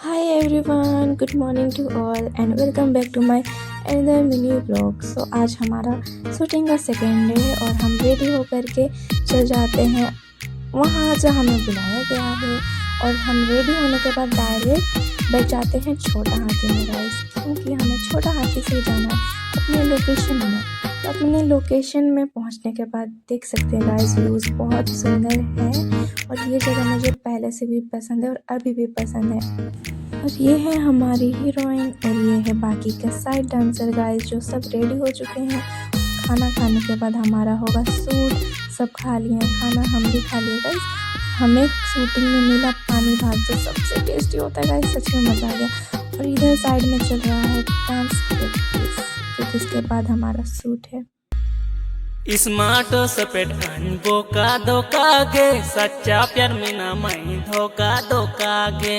Hi everyone, good morning to all and welcome back to my another mini vlog। आज हमारा shooting का second day है और हम रेडी होकर के चल जाते हैं वहाँ जहाँ हमें बुलाया गया है। और हम रेडी होने के बाद डायरेक्ट बैठ जाते हैं छोटा हाथी में गाइस, क्योंकि हमें छोटा हाथी से जाना है अपने लोकेशन में। तो अपने लोकेशन में पहुँचने के बाद देख सकते हैं गाइस, व्यूज़ बहुत सुंदर है और ये जगह मुझे पहले से भी पसंद है और अभी भी पसंद है। और ये है हमारी हीरोइन और ये है बाकी के साइड डांसर गाइस, जो सब रेडी हो चुके हैं। खाना खाने के बाद हमारा होगा शूट। सब खा लिए खाना, हम भी खा लिए गाइस। हमें शूटिंग में मिला पानी भात जो सबसे टेस्टी होता है गाइस, सच में मज़ा आ गया। और इधर साइड में चल रहा है डांस प्रैक्टिस, फिर इसके बाद हमारा शूट है। स्मार्ट सपेट बोका धोका गे, सच्चा प्यार में ना मई धोका धोका गे।